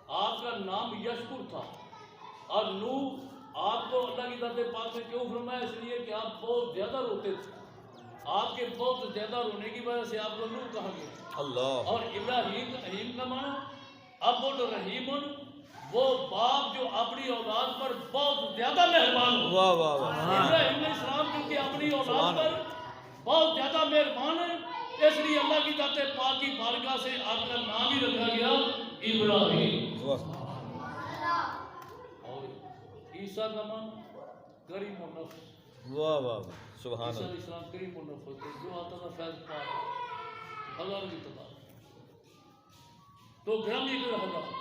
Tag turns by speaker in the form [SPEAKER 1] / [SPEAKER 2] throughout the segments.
[SPEAKER 1] آپ کا نام یشکر تھا، اور نوح آپ کو اللہ کی ذات پاک سے کیوں فرمایا؟ اس لیے کہ آپ بہت زیادہ روتے تھے، آپ کے بہت زیادہ رونے کی وجہ سے آپ کو نوح کہا گیا۔
[SPEAKER 2] اللہ
[SPEAKER 1] اور ابراہیم، رحیم کا معنی اب الرحیم، وہ باپ جو اپنی اولاد پر بہت زیادہ مہربان ہو۔
[SPEAKER 2] واہ واہ واہ
[SPEAKER 1] ابراہیم علیہ السلام کیونکہ اپنی اولاد پر بہت زیادہ مہربان ہے، اس لیے اللہ کی ذات پاک کی بارگاہ سے آپ کا نام ہی رکھا گیا ابراہیم۔
[SPEAKER 2] واہ
[SPEAKER 1] اور عیسیٰ کا معنی کریم النفس،
[SPEAKER 2] واہ واہ سبحان
[SPEAKER 1] عیسیٰ
[SPEAKER 2] اللہ
[SPEAKER 1] علیہ السلام کریم النفس تھے، جو آتا تھا فیض پاک ہزار کی تعداد۔ تو گرامی کے حضرات،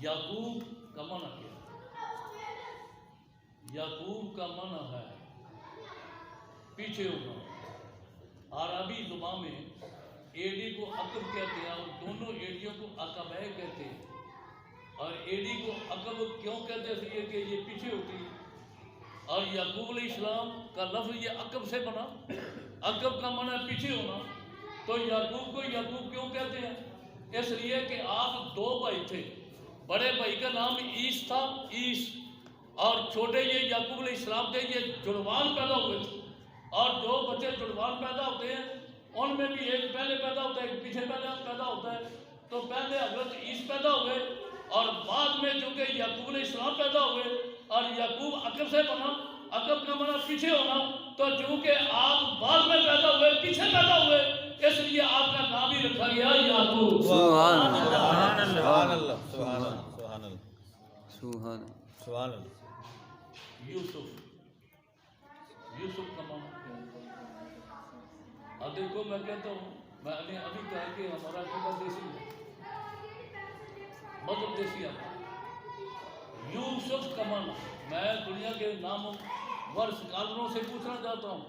[SPEAKER 1] یعقوب کا معنی کیا ہے؟ یعقوب کا معنی ہے پیچھے ہونا۔ عربی زبان میں ایڈی کو عقب کہتے ہیں اور دونوں ایڈیوں کو عقبہ کہتے ہیں۔ اور ایڈی کو عقب کیوں کہتے ہیں؟ اس لیے کہ یہ پیچھے ہوتی ہے، اور یعقوب علیہ السلام کا لفظ یہ عقب سے بنا، عقب کا معنی پیچھے ہونا۔ تو یعقوب کو یعقوب کیوں کہتے ہیں؟ اس لیے کہ آپ دو بھائی تھے، بڑے بھائی کا نام عیس تھا، عیس، اور چھوٹے یہ یعقوب علیہ السلام تھے، یہ جڑوان پیدا ہوئے تھے۔ اور جو بچے جڑوان پیدا ہوتے ہیں ان میں بھی ایک پہلے پیدا ہوتا ہے، ایک پیچھے پیدا ہوتا ہے۔ تو پہلے حضرت عیس پیدا ہوئے، اور بعد میں چونکہ یعقوب علیہ السلام پیدا ہوئے، اور یعقوب عقب سے بنا، عقب کا معنی پیچھے ہونا۔ تو چونکہ آپ بعد میں پیدا ہوئے، پیچھے پیدا ہوئے، اس لیے آپ کا نام ہی رکھا گیا یعقوب۔
[SPEAKER 2] سبحان اللہ سبحان اللہ سبحان اللہ سبحان اللہ
[SPEAKER 3] سبحان
[SPEAKER 2] سبحان اللہ
[SPEAKER 1] یوسف، یوسف کا معنی کیا ہے؟ اب دیکھو میں کہتا ہوں، میں نے ابھی کہا کہ ہمارا خدا دیسی ہے، مطلب دیسی آتا ہے۔ یوسف کا معنی، میں دنیا کے ناموں ور سکالروں سے پوچھنا چاہتا ہوں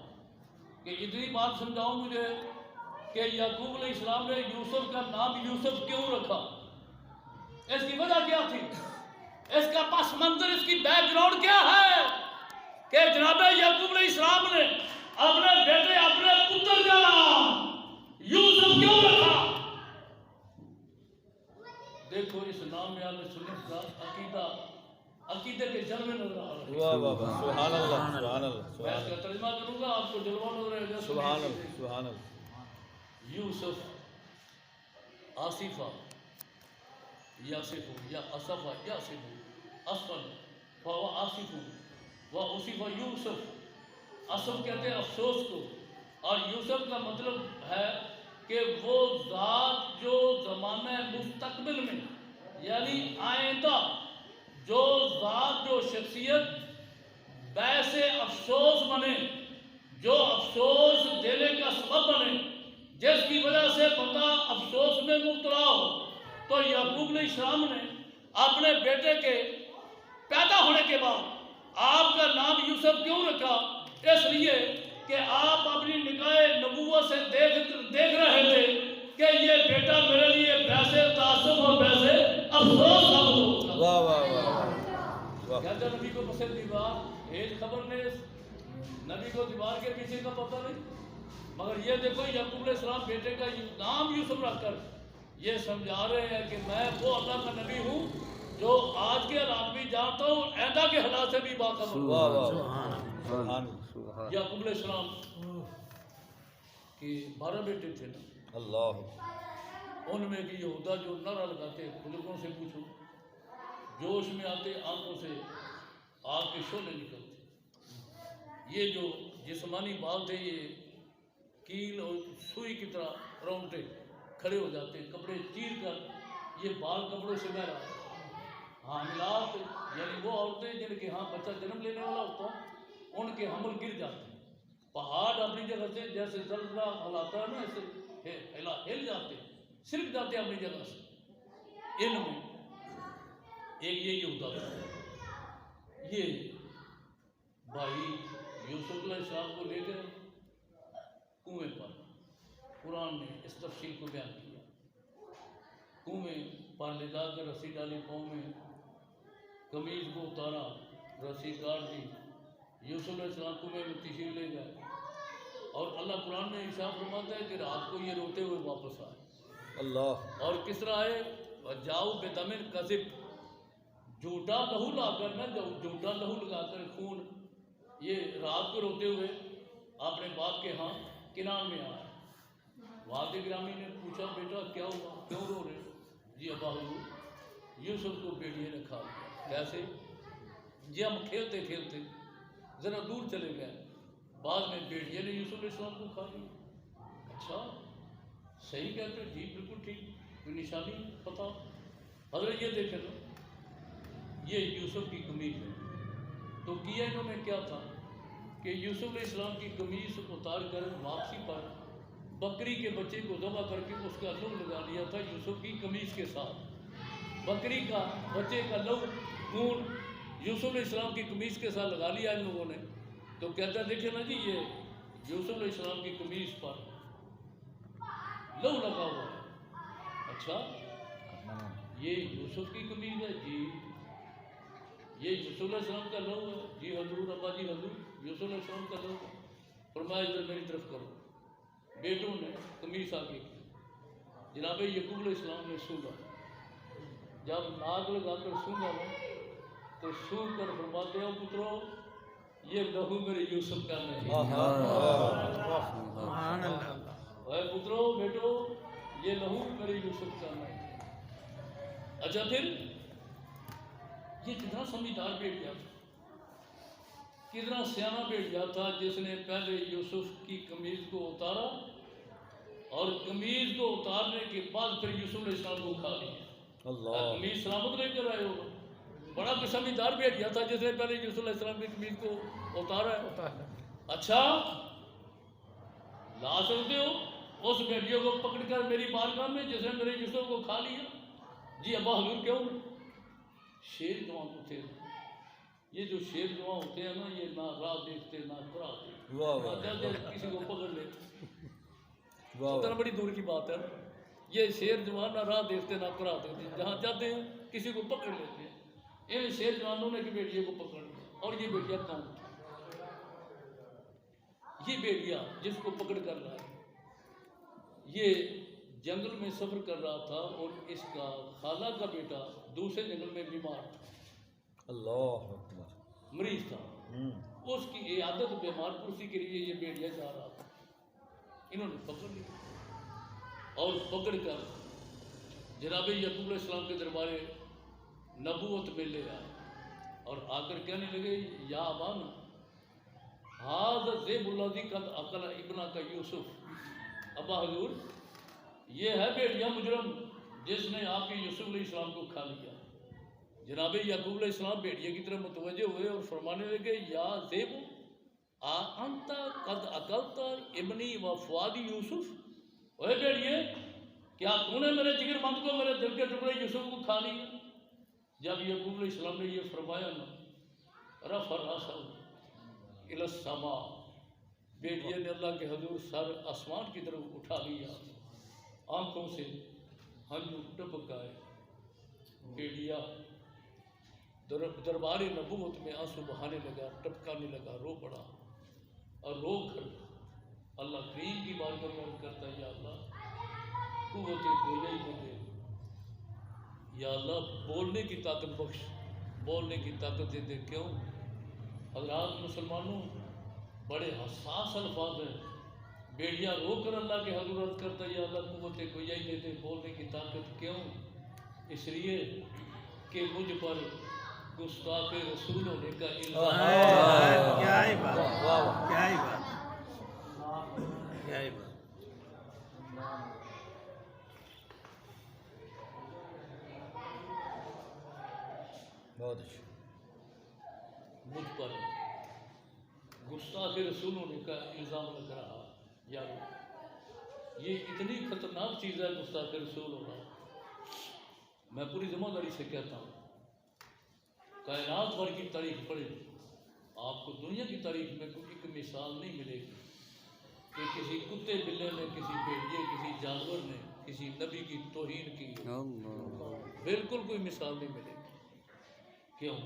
[SPEAKER 1] کہ اتنی بات سمجھاؤ مجھے کہ یعقوب علیہ السلام نے یوسف کا نام یوسف کیوں رکھا؟ اس کی وجہ کیا تھی؟ اس کا پس منظر، اس کی بیک گراؤنڈ کیا ہے کہ جناب یعقوب علیہ السلام نے اپنے بیٹے، اپنے پتر کا نام یوسف کیوں رکھا؟ دیکھو اس نام میں آپ سنت کا عقیدہ، عقیدے کے جلوے نظر آ رہے ہیں۔
[SPEAKER 2] واہ واہ واہ سبحان اللہ سبحان اللہ
[SPEAKER 1] میں
[SPEAKER 2] سبحان
[SPEAKER 1] اس کا
[SPEAKER 2] اللہ
[SPEAKER 1] ترجمہ کروں گا، آپ کو جلوہ نظر آئے گا۔
[SPEAKER 2] سبحان اللہ سبحان اللہ
[SPEAKER 1] یوسف، آصفہ، یاسف، یا اصفہ، یاسف، اصفن، فہو آصف، و اصف یوسف۔ اصف کہتے ہیں افسوس کو، اور یوسف کا مطلب ہے کہ وہ ذات جو زمانہ مستقبل میں، یعنی آئندہ، جو ذات، جو شخصیت باعث افسوس بنے، جو افسوس دینے کا سبب بنے، جس کی وجہ سے بندہ افسوس میں مبتلا ہو۔ تو یعقوب علیہ السلام نے اپنے بیٹے کے پیدا ہونے کے بعد آپ کا نام یوسف کیوں رکھا؟ اس لیے کہ آپ اپنی نگاہ نبوت سے دیکھ رہے تھے کہ یہ بیٹا میرے لیے ویسے تعصب اور ویسے افسوس ثابت ہوگا۔
[SPEAKER 2] واہ واہ واہ واہ
[SPEAKER 1] کہتا نبی کو پسند دیوار ایک خبر نے، نبی کو دیوار کے پیچھے کا پتہ نہیں، مگر یہ دیکھو یعقوب علیہ السلام بیٹے کا نام یوسف رکھ کر یہ سمجھا رہے ہیں کہ میں وہ اللہ کا نبی ہوں جو آج کے حالات بھی جانتا ہوں، آئندہ کے حالات سے بھی باخبر ہوں۔
[SPEAKER 2] واہ واہ سبحان اللہ
[SPEAKER 1] یعقوب علیہ السلام کے 12 بیٹے تھے نا،
[SPEAKER 2] اللہ
[SPEAKER 1] ان میں بھی یہودا جو نعرہ لگاتے، بزرگوں سے پوچھو، جوش میں آتے آنکھوں سے آگ کے شعلے نکلتے، یہ جو جسمانی بال تھے یہ کیل اور سوئی کی طرح رونگٹے کھڑے ہو جاتے، کپڑے چیر کر یہ بال کپڑوں سے بہہ رہا۔ حاملات یعنی وہ عورتیں جن کے ہاں بچہ جنم لینے والا ہوتا، ان کے حمل گر جاتے، پہاڑ اپنی جگہ سے جیسے زلزلہ ہلاتا ہے نا، ایسے ہل جاتے، سرک جاتے اپنی جگہ سے۔ ان میں ایک یہ یہودا تھا، یہ بھائی یوسف علیہ السلام کو لے گئے کنویں پر۔ قرآن نے اس تفصیل کو بیان کیا، کنویں پر لے جا کر رسی ڈالی پاؤں میں، قمیض کو اتارا، رسی کاٹ دی، یوسف علیہ السلام کنویں میں تشریف لے گئے، اور اللہ قرآن میں ارشاد فرماتا ہے کہ رات کو یہ روتے ہوئے واپس آئے۔
[SPEAKER 2] اللہ
[SPEAKER 1] اور کس طرح آئے؟ جاؤ بے دمن کذب، جھوٹا لہو لا کر نہ جاؤ، جھوٹا لہو لگا کر خون، یہ رات کو روتے ہوئے اپنے باپ کے ہاں کنان میں آیا۔ والد گرامی نے پوچھا بیٹا کیا ہوا، کیوں رو رہے؟ جی ابا حضور یوسف کو بھیڑیے نے کھا لیا۔ کیسے؟ جی ہم کھیلتے کھیلتے ذرا دور چلے گئے، بعد میں بھیڑیے نے یوسف علیہ السلام کو کھا لیا۔ اچھا صحیح کہتے ہیں؟ جی بالکل ٹھیک، کوئی نشانی پتا؟ حضرت یہ دیکھیں نا، یہ یوسف کی قمیض ہے۔ تو کیا انہوں نے کیا تھا کہ یوسف علیہ السلام کی قمیض اتار کر واپسی پر بکری کے بچے کو ذبح کر کے اس کا لہو لگا لیا تھا یوسف کی قمیض کے ساتھ۔ بکری کا بچے کا لہو خون یوسف علیہ السلام کی قمیض کے ساتھ لگا لیا ان لوگوں نے۔ تو کہتا ہے دیکھیں نا جی یہ یوسف علیہ السلام کی قمیض پر لہو لگا ہوا ہے۔ اچھا یہ یوسف کی قمیض ہے؟ جی یہ یوسف علیہ السلام کا لہو ہے۔ جی حضور، ابا جی حضور یوسف علیہ السلام کا لہو ہے۔ فرمایا ادھر میری طرف کرو۔ بیٹوں نے قمیص آگے کی، جناب یعقوب علیہ السلام نے سونگا، جب ناک لگا کر سونگا نا تو سونگ کر فرماتے ہو پترو یہ لہو میرے یوسف کا نہیں، اے پترو بیٹو یہ لہو میرے یوسف کا نہیں۔ اچھا پھر یہ کتنا سمجھدار بھیڑیا تھا، کتنا سیانا بھیڑیا تھا، جس نے پہلے یوسف کی قمیض کو اتارا اور قمیض کو اتارنے کے بعد پھر یوسف علیہ السلام کو کھا لیا۔ قمیض سلامت لے کر آئے ہو، بڑا سمجھدار بھیڑیا تھا جس نے پہلے یوسف علیہ السلام کی قمیض کو اتارا ہے۔ اچھا لا سکتے ہو اس بھیڑیے کو پکڑ کر میری بارگاہ میں جس نے میرے یوسف کو کھا لیا؟ جی ابا حضور کیوں؟ شیر جوان ہوتے ہیں، یہ جو شیر جوان ہوتے ہیں نا یہ نہ راہ دیکھتے نہ قرآن دیکھتے، کسی کو پکڑ لیتے، اتنا بڑی دور کی بات ہے۔ یہ شیر جوان نہ راہ دیکھتے نہ قرآن دیکھتے، جہاں جاتے ہیں کسی کو پکڑ لیتے ہیں۔ ان شیر جوانوں نے کہ بیٹیے کو پکڑ لیا، اور یہ بیٹیا کون تھا؟ یہ بیٹیا جس کو پکڑ کر رہا ہے یہ جنگل میں سفر کر رہا تھا اور اس کا خالہ کا بیٹا دوسرے جنگل میں بیمار تھا،
[SPEAKER 2] اللہ اکبر،
[SPEAKER 1] مریض تھا، اس کی عیادت بیمار پرسی کے لیے یہ بیٹیا جا رہا تھا۔ انہوں نے پکڑ لیا اور پکڑ کر جناب یعقوب علیہ السلام کے دربارے نبوت میں لے آئے اور آ کر کہنے لگے یا ابانا ھذا ذئب الذی قد اکل ابنہ کا یوسف، ابا حضور یہ ہے بیٹیا مجرم جس نے آپ کے یوسف علیہ السلام کو کھا لیا۔ جناب یعقوب علیہ السلام بیٹیا کی طرف متوجہ ہوئے اور فرمانے لگے یا ذئب انت قد اکلت ابنی و فؤادی یوسف، اے بیٹیے کیا تو نے میرے جگر مند کو میرے دل کے ٹکڑے یوسف کو کھا لیا؟ جب یعقوب علیہ السلام نے یہ فرمایا نا رفع راسہ الی السماء، بیٹیے نے اللہ کے حضور سر آسمان کی طرف اٹھا لیا، آنکھوں سے ہنجو ٹپک آئے۔ بیٹیا دربار نبوت میں آنسو بہانے لگا، ٹپکانے لگا، رو پڑا اور رو کر اللہ کریم کی بارگاہ میں عرض کرتا ہے یا اللہ قوت گویائی کو دے، یا اللہ بولنے کی طاقت بخش، بولنے کی طاقت دے دے۔ کیوں حضرات مسلمانوں بڑے حساس الفاظ ہیں، بیٹیا رو کر اللہ کے حضور عرض کرتا ہے یا اللہ قوت گویائی دے دے، بولنے کی طاقت۔ کیوں؟ اس لیے کہ مجھ پر گستاخ رسول ہونے کا الزام ہے۔
[SPEAKER 3] کیا ہی بات، کیا ہی بات، کیا ہی بات۔
[SPEAKER 2] بہت اچھا،
[SPEAKER 1] مجھ پر گستاخ رسول ہونے کا الزام لگ رہا یا یہ اتنی خطرناک چیز ہے گستاخ رسول ہونا۔ میں پوری ذمہ داری سے کہتا ہوں کائنات بھر کی تاریخ پڑھے آپ کو دنیا کی تاریخ میں کوئی ایک مثال نہیں ملے گی کہ کسی کتے بلے نے، کسی بھیڑیے، کسی جانور نے کسی نبی کی توہین کی، بالکل کوئی مثال نہیں ملے گی۔ کیوں؟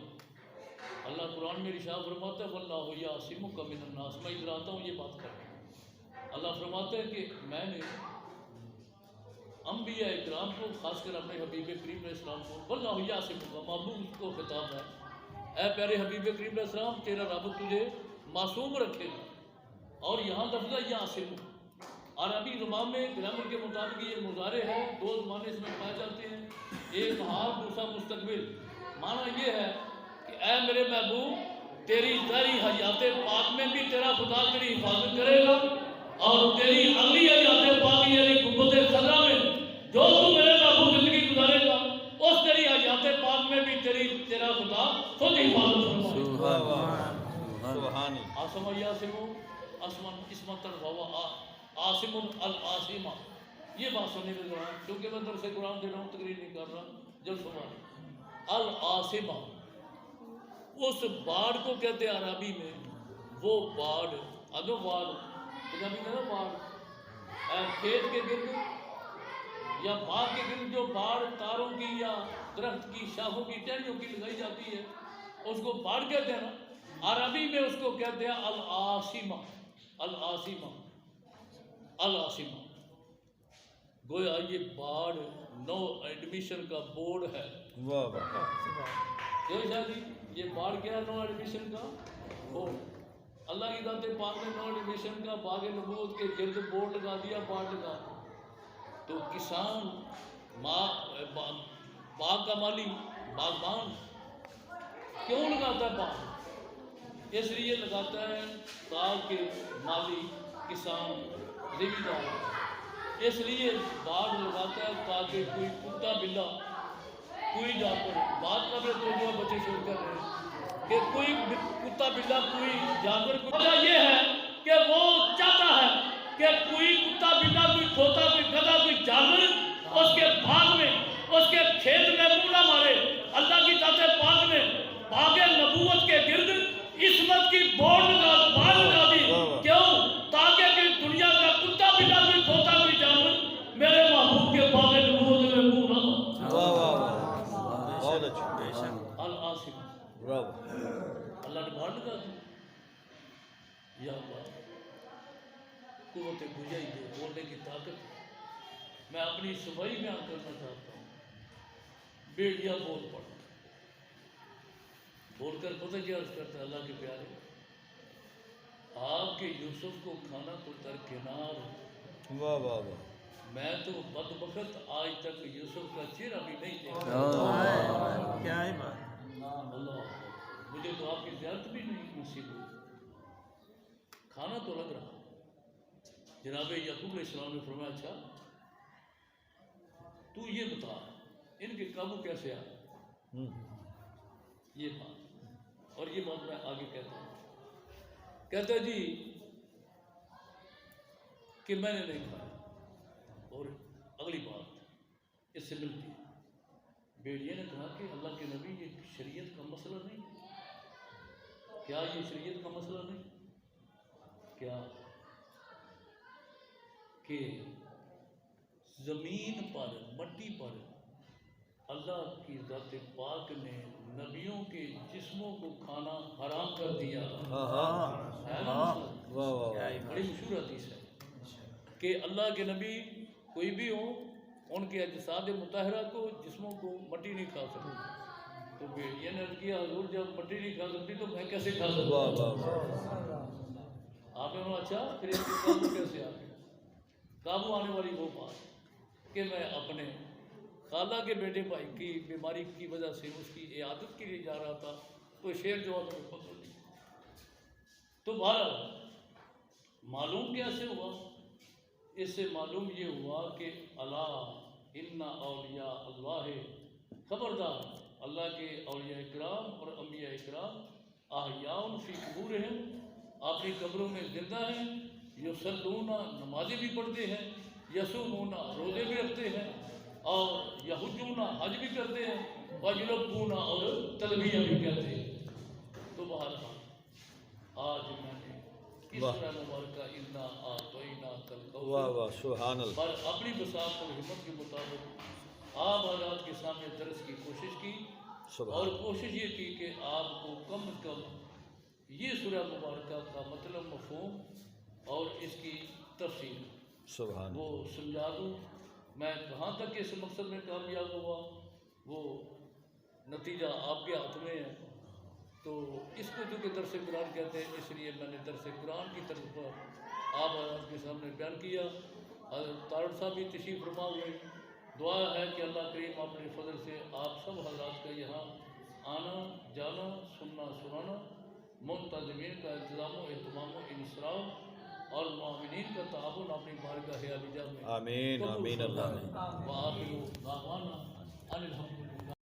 [SPEAKER 1] اللہ قرآن میں ارشاد فرماتا ہے واللہ یعصمک من الناس، میں ادھر آتا ہوں یہ بات کرتا ہوں۔ اللہ فرماتا ہے کہ میں نے انبیاء اکرام کو، خاص کر اپنے حبیب کریم علیہ السلام کو، واللہ یعصمک، محبوب کو خطاب ہے، اے پیارے حبیب کریم علیہ السلام تیرا رب تجھے معصوم رکھے گا. اور یہاں لفظ ہے یعصمک. عربی زبان میں گرامر کے مطابق یہ مضارع ہے، دو زمانے اس میں پائے جاتے ہیں، ایک حال دوسرا مستقبل. معنی یہ ہے کہ اے میرے محبوب تیری ظاہری حیات پاک میں بھی تیرا خدا تیری حفاظت کرے گا، اور تیری اگلی حیات پاک یعنی گنبد خضرا میں جو تو میرے محبوب زندگی گزارے گا اس تیری حیات پاک میں بھی تیرا خدا خود حفاظت فرمائے گا.
[SPEAKER 2] سبحان
[SPEAKER 1] آسم یاسمو اسمن اسمت الفوا آسم العاصمہ. یہ بات سننے کے دوران کیونکہ میں درس قرآن دے رہا ہوں، تقریر نہیں کر رہا، جب سنا العاصمہ اس باڑ کو کہتے ہیں عربی میں. وہ باڑ ادو باڑ پنجابی میں نا باڑ کھیت کے گرد یا باغ کے گرد جو باڑ تاروں کی یا درخت کی شاخوں کی ٹہنیوں کی لگائی جاتی ہے اس کو باڑ کہتے ہیں نا. عربی میں اس کو کہتے ہیں العاصمہ. العاصمہ العاصمہ. گویا یہ باڑ نو ایڈمیشن کا بورڈ ہے.
[SPEAKER 2] واہ واہ
[SPEAKER 1] کیوں شاہ جی یہ باڑ کیا ہے؟ نو ایڈمیشن کا بورڈ. اللہ کی ذات پاک نے نو ایڈمیشن کا باغ نبوت کے گرد بورڈ لگا دیا، باڑ لگا. تو کسان باغ کا مالی باغبان کیوں لگاتا ہے باغ؟ اس لیے لگاتا ہے تاکہ مالی کسان زمیندار اس لیے باغ لگاتا ہے تاکہ کوئی کتا بلا کوئی جانور بات کر رہے تو جو بچے شروع کر رہے ہیں کہ کوئی کتا بلا کوئی جانور وجہ یہ ہے کہ وہ چاہتا ہے کہ کوئی کتا بلا کوئی کھوتا کوئی گدھا کوئی جانور اس کے باغ میں اس کے کھیت میں منہ نہ مارے. اللہ کی ذات پاک نے باغ نبوت کے گرد عصمت کی بورڈ لگا دی. کیوں؟ تاکہ کہ دنیا کا کتا بلا کوئی کھوتا کوئی جانور میرے محبوب کے باغ نبوت میں منہ نہ مارے.
[SPEAKER 2] واہ واہ بہت اچھا.
[SPEAKER 1] العاصمہ اللہ نے باڑ لگا دی. یا اللہ قوت گویائی دے، بولنے کی طاقت. میں اپنی صفائی بیان کرنا چاہتا ہوں. بیٹیا بول پڑ بول کر پتہ کیا عرض کرتا ہے اللہ کے پیارے آپ کے یوسف کو کھانا تو درکنار.
[SPEAKER 2] واہ واہ واہ.
[SPEAKER 1] میں تو بدبخت آج تک یوسف کا چہرہ بھی نہیں دیکھا.
[SPEAKER 3] کیا ہے بات.
[SPEAKER 1] اللہ مجھے تو آپ کی زیارت بھی نہیں نصیب ہوئی. کھانا تو لگ رہا. جناب یعقوب علیہ السلام نے فرمایا اچھا تو یہ بتا ان کے قابو کیسے آئے. یہ بات اور یہ بات میں آگے کہتا ہوں. کہتا ہے جی کہ میں نے نہیں کھایا. اور اگلی بات اس سے ملتی ہے. بیڑیے نے کہا کہ اللہ کے نبی یہ شریعت کا مسئلہ نہیں. کیا یہ شریعت کا مسئلہ نہیں؟ کیا کہ زمین پر مٹی پر اللہ کی ذات پاک نے نبیوں کے جسموں کو کھانا حرام کر دیا. ہے نا مسئلہ؟ بڑی مشہور حدیث ہے کہ اللہ کے نبی کوئی بھی ہوں ان کے اجساد مطہرہ کو جسموں کو مٹی نہیں کھا سکتی. تو بیٹیا نے عرض کیا حضور جب مٹی نہیں کھا سکتی تو میں کیسے کھا سکتا؟ آپ نے کہا اچھا پھر اس کے قابو کیسے آ گیا؟ قابو آنے والی وہ بات کہ میں اپنے خالہ کے بیٹے بھائی کی بیماری کی وجہ سے اس کی عیادت کے لیے جا رہا تھا تو شیر جو ہے پکڑ لی. تو بہرحال معلوم کیسے ہوا؟ اس سے معلوم یہ ہوا کہ اللہ ان اولیاء اللہ خبردار اللہ کے اولیاء اکرام اور انبیاء اکرام احیاء فی قبورہم اپنی قبروں میں زندہ ہیں. یصلون نمازیں بھی پڑھتے ہیں، یصومون روزے بھی رکھتے ہیں، اور یحجون حج بھی کرتے ہیں، ویلبون اور تلبیہ بھی کہتے ہیں. تو بہرحال آج میں نے اس طرح مبارکہ انا اعطیناک الکوثر
[SPEAKER 2] سبحان اللہ
[SPEAKER 1] پر اپنی بساط اور ہمت کے مطابق آپ حضرات کے سامنے درس کی کوشش کی. اور کوشش یہ کی کہ آپ کو کم از کم یہ سورہ مبارکہ کا مطلب مفہوم اور اس کی تفسیر
[SPEAKER 2] سبحان
[SPEAKER 1] وہ سمجھا دوں. میں کہاں تک اس مقصد میں کامیاب ہوا وہ نتیجہ آپ کے ہاتھ میں ہے. تو اس کو جو کہ درس قرآن کہتے ہیں، اس لیے میں نے درس قرآن کی طرف آپ حضرات کے سامنے بیان کیا. حضرت تارڑ صاحب بھی تشریف فرما ہوئے. دعا ہے کہ اللہ کریم اپنے فضل سے آپ سب حضرات کا یہاں آنا جانا سننا سنانا، منتظمین کا انتظام و اہتمام و انصراف اور معاونین کا تعاون اپنی بارگاہ عالیہ میں
[SPEAKER 2] آمین آمین اللہ
[SPEAKER 1] وآخر دعوانا ان الحمد